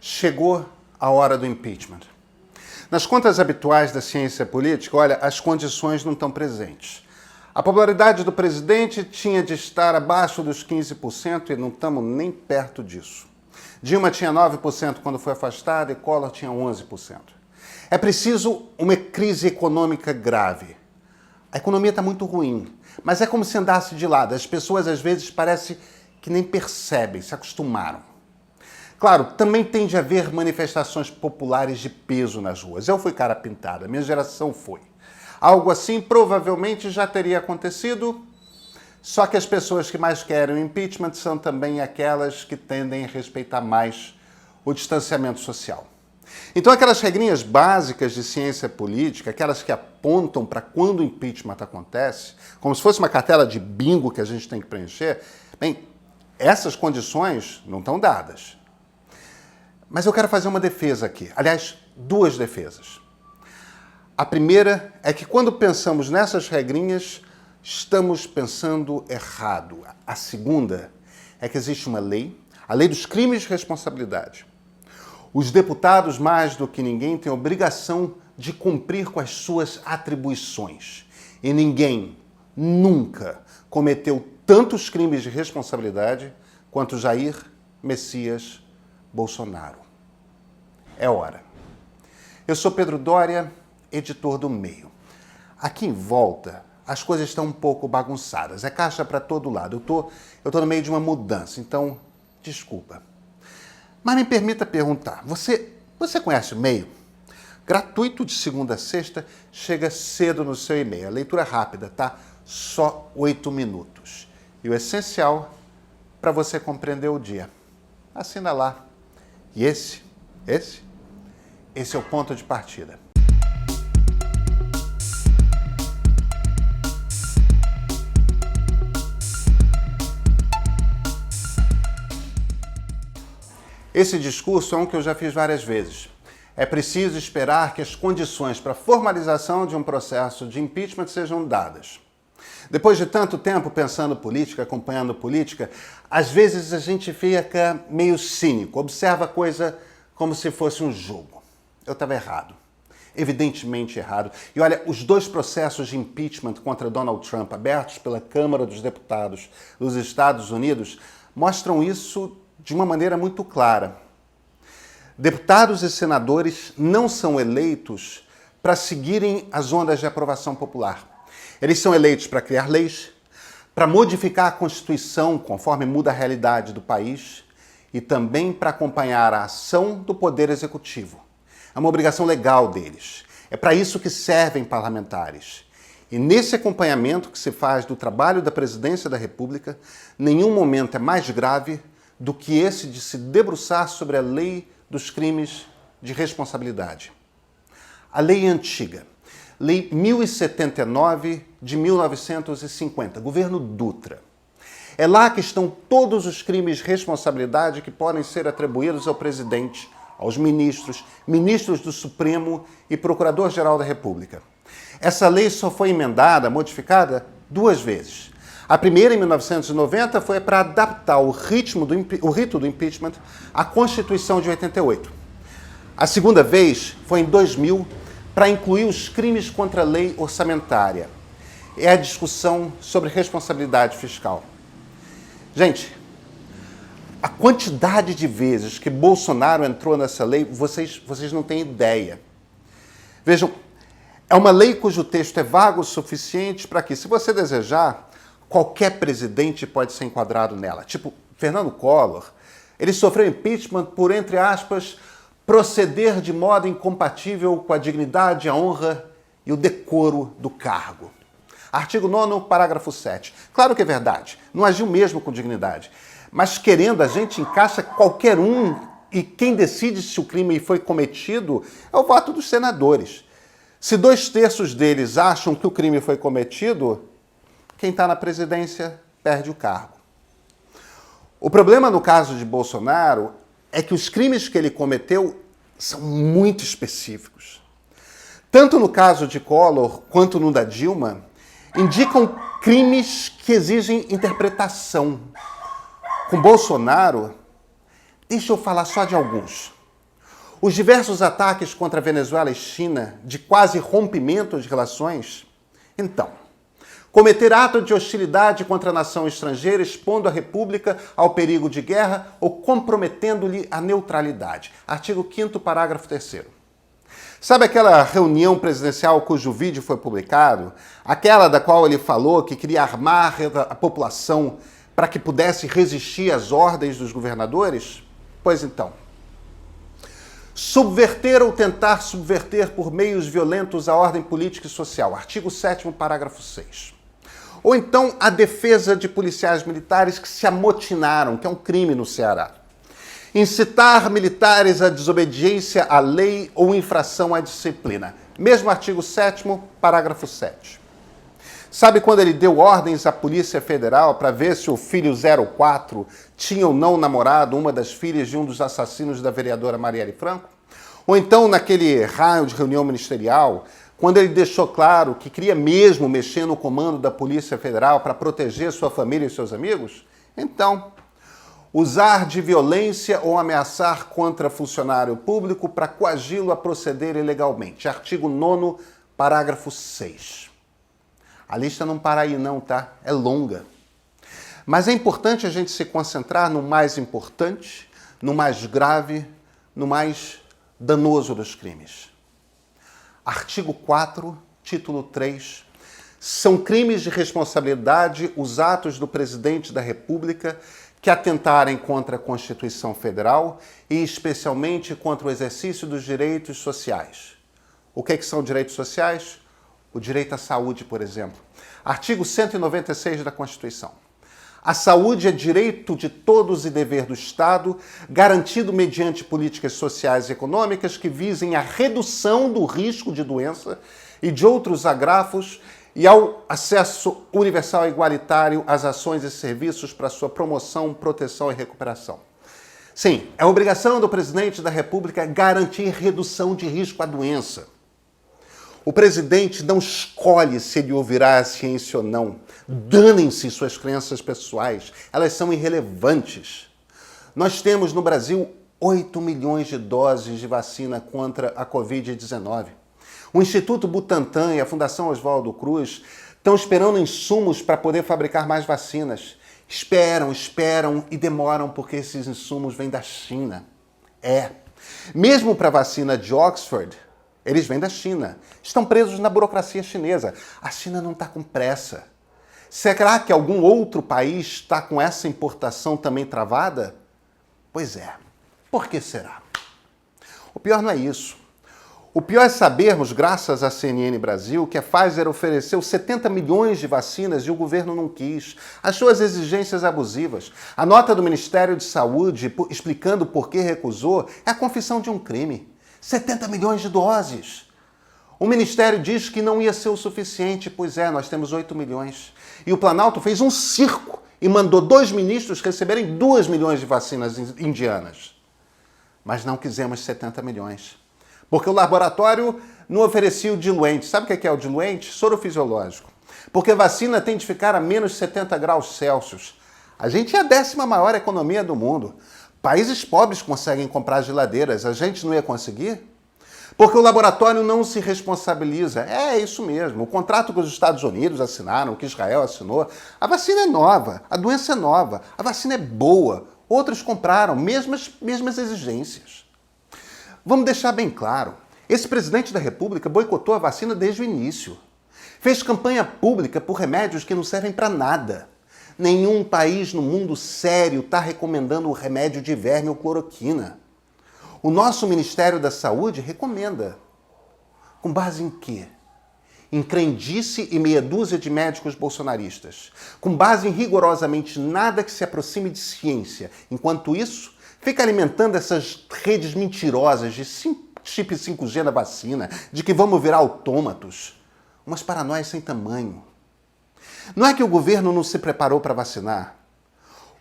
Chegou a hora do impeachment. Nas contas habituais da ciência política, olha, as condições não estão presentes. A popularidade do presidente tinha de estar abaixo dos 15% e não estamos nem perto disso. Dilma tinha 9% quando foi afastada e Collor tinha 11%. É preciso uma crise econômica grave. A economia está muito ruim, mas é como se andasse de lado. As pessoas às vezes parece que nem percebem, se acostumaram. Claro, também tem de haver manifestações populares de peso nas ruas. Eu fui cara pintada, minha geração foi. Algo assim provavelmente já teria acontecido, só que as pessoas que mais querem o impeachment são também aquelas que tendem a respeitar mais o distanciamento social. Então aquelas regrinhas básicas de ciência política, aquelas que apontam para quando o impeachment acontece, como se fosse uma cartela de bingo que a gente tem que preencher, bem, essas condições não estão dadas. Mas eu quero fazer uma defesa aqui. Aliás, duas defesas. A primeira é que quando pensamos nessas regrinhas, estamos pensando errado. A segunda é que existe uma lei, a lei dos crimes de responsabilidade. Os deputados, mais do que ninguém, têm a obrigação de cumprir com as suas atribuições. E ninguém, nunca, cometeu tantos crimes de responsabilidade quanto Jair Messias Bolsonaro. É hora. Eu sou Pedro Doria, editor do Meio. Aqui em volta, as coisas estão um pouco bagunçadas. É caixa para todo lado. Eu tô no meio de uma mudança, então, desculpa. Mas me permita perguntar, você conhece o Meio? Gratuito de segunda a sexta, chega cedo no seu e-mail. A leitura rápida, tá? Só 8 minutos. E o essencial para você compreender o dia. Assina lá. E esse é o ponto de partida. Esse discurso é um que eu já fiz várias vezes. É preciso esperar que as condições para a formalização de um processo de impeachment sejam dadas. Depois de tanto tempo pensando política, acompanhando política, às vezes a gente fica meio cínico, observa a coisa como se fosse um jogo. Eu estava errado. Evidentemente errado. E olha, os 2 processos de impeachment contra Donald Trump abertos pela Câmara dos Deputados dos Estados Unidos mostram isso de uma maneira muito clara. Deputados e senadores não são eleitos para seguirem as ondas de aprovação popular. Eles são eleitos para criar leis, para modificar a Constituição conforme muda a realidade do país e também para acompanhar a ação do Poder Executivo. É uma obrigação legal deles. É para isso que servem parlamentares. E nesse acompanhamento que se faz do trabalho da Presidência da República, nenhum momento é mais grave do que esse de se debruçar sobre a lei dos crimes de responsabilidade. A lei é antiga. Lei 1079 de 1950, governo Dutra. É lá que estão todos os crimes de responsabilidade que podem ser atribuídos ao presidente, aos ministros, ministros do Supremo e Procurador-Geral da República. Essa lei só foi emendada, modificada, 2 vezes. A primeira, em 1990, foi para adaptar o rito do impeachment à Constituição de 88. A segunda vez foi em 2000, para incluir os crimes contra a lei orçamentária. É a discussão sobre responsabilidade fiscal. Gente, a quantidade de vezes que Bolsonaro entrou nessa lei, vocês não têm ideia. Vejam, é uma lei cujo texto é vago o suficiente para que, se você desejar, qualquer presidente pode ser enquadrado nela. Tipo, Fernando Collor, ele sofreu impeachment por, entre aspas, proceder de modo incompatível com a dignidade, a honra e o decoro do cargo. Artigo 9º, parágrafo 7. Claro que é verdade, não agiu mesmo com dignidade. Mas querendo, a gente encaixa qualquer um e quem decide se o crime foi cometido é o voto dos senadores. Se 2/3 deles acham que o crime foi cometido, quem está na presidência perde o cargo. O problema no caso de Bolsonaro é que os crimes que ele cometeu são muito específicos. Tanto no caso de Collor quanto no da Dilma, indicam crimes que exigem interpretação. Com Bolsonaro, deixa eu falar só de alguns. Os diversos ataques contra a Venezuela e China, de quase rompimento de relações. Então, cometer ato de hostilidade contra a nação estrangeira, expondo a República ao perigo de guerra ou comprometendo-lhe a neutralidade. Artigo 5º, parágrafo 3º. Sabe aquela reunião presidencial cujo vídeo foi publicado? Aquela da qual ele falou que queria armar a população para que pudesse resistir às ordens dos governadores? Pois então. Subverter ou tentar subverter por meios violentos a ordem política e social. Artigo 7º, parágrafo 6. Ou então a defesa de policiais militares que se amotinaram, que é um crime no Ceará. Incitar militares à desobediência à lei ou infração à disciplina. Mesmo artigo 7º, parágrafo 7. Sabe quando ele deu ordens à Polícia Federal para ver se o filho 04 tinha ou não namorado uma das filhas de um dos assassinos da vereadora Marielle Franco? Ou então naquele raio de reunião ministerial, quando ele deixou claro que queria mesmo mexer no comando da Polícia Federal para proteger sua família e seus amigos? Então, usar de violência ou ameaçar contra funcionário público para coagi-lo a proceder ilegalmente. Artigo 9º, parágrafo 6. A lista não para aí não, tá? É longa. Mas é importante a gente se concentrar no mais importante, no mais grave, no mais danoso dos crimes. Artigo 4, título 3. São crimes de responsabilidade os atos do presidente da República que atentarem contra a Constituição Federal e especialmente contra o exercício dos direitos sociais. O que são direitos sociais? O direito à saúde, por exemplo. Artigo 196 da Constituição. A saúde é direito de todos e dever do Estado, garantido mediante políticas sociais e econômicas que visem a redução do risco de doença e de outros agravos e ao acesso universal e igualitário às ações e serviços para sua promoção, proteção e recuperação. Sim, é obrigação do presidente da República garantir redução de risco à doença. O presidente não escolhe se ele ouvirá a ciência ou não. Danem-se suas crenças pessoais. Elas são irrelevantes. Nós temos no Brasil 8 milhões de doses de vacina contra a Covid-19. O Instituto Butantan e a Fundação Oswaldo Cruz estão esperando insumos para poder fabricar mais vacinas. Esperam e demoram porque esses insumos vêm da China. Mesmo para a vacina de Oxford, eles vêm da China. Estão presos na burocracia chinesa. A China não está com pressa. Será que algum outro país está com essa importação também travada? Pois é. Por que será? O pior não é isso. O pior é sabermos, graças à CNN Brasil, que a Pfizer ofereceu 70 milhões de vacinas e o governo não quis. As suas exigências abusivas. A nota do Ministério de Saúde explicando por que recusou é a confissão de um crime. 70 milhões de doses. O Ministério diz que não ia ser o suficiente. Pois é, nós temos 8 milhões. E o Planalto fez um circo e mandou 2 ministros receberem 2 milhões de vacinas indianas. Mas não quisemos 70 milhões. Porque o laboratório não oferecia o diluente. Sabe o que é o diluente? Soro fisiológico. Porque a vacina tem de ficar a menos 70 graus Celsius. A gente é a 10ª maior economia do mundo. Países pobres conseguem comprar geladeiras, a gente não ia conseguir? Porque o laboratório não se responsabiliza. É isso mesmo. O contrato que os Estados Unidos assinaram, que Israel assinou, a vacina é nova, a doença é nova, a vacina é boa. Outros compraram, mesmas exigências. Vamos deixar bem claro, esse presidente da República boicotou a vacina desde o início. Fez campanha pública por remédios que não servem para nada. Nenhum país no mundo sério está recomendando o remédio de verme ou cloroquina. O nosso Ministério da Saúde recomenda. Com base em quê? Em crendice e meia dúzia de médicos bolsonaristas. Com base em rigorosamente nada que se aproxime de ciência. Enquanto isso, fica alimentando essas redes mentirosas de chip 5G na vacina, de que vamos virar autômatos. Umas paranoias sem tamanho. Não é que o governo não se preparou para vacinar.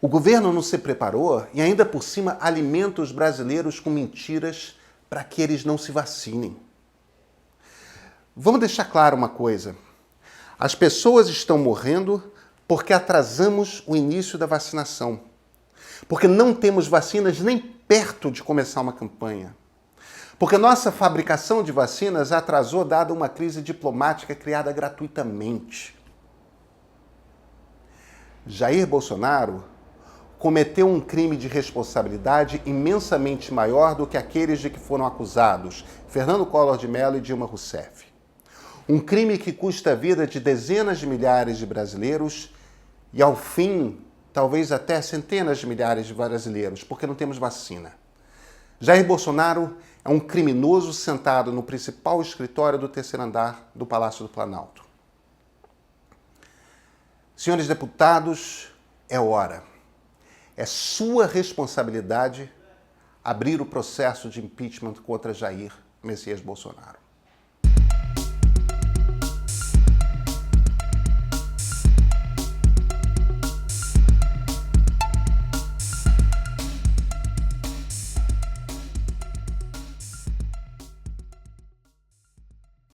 O governo não se preparou e ainda por cima alimenta os brasileiros com mentiras para que eles não se vacinem. Vamos deixar claro uma coisa. As pessoas estão morrendo porque atrasamos o início da vacinação. Porque não temos vacinas nem perto de começar uma campanha. Porque nossa fabricação de vacinas atrasou dada uma crise diplomática criada gratuitamente. Jair Bolsonaro cometeu um crime de responsabilidade imensamente maior do que aqueles de que foram acusados Fernando Collor de Mello e Dilma Rousseff. Um crime que custa a vida de dezenas de milhares de brasileiros e, ao fim, talvez até centenas de milhares de brasileiros, porque não temos vacina. Jair Bolsonaro é um criminoso sentado no principal escritório do terceiro andar do Palácio do Planalto. Senhores deputados, é hora. É sua responsabilidade abrir o processo de impeachment contra Jair Messias Bolsonaro.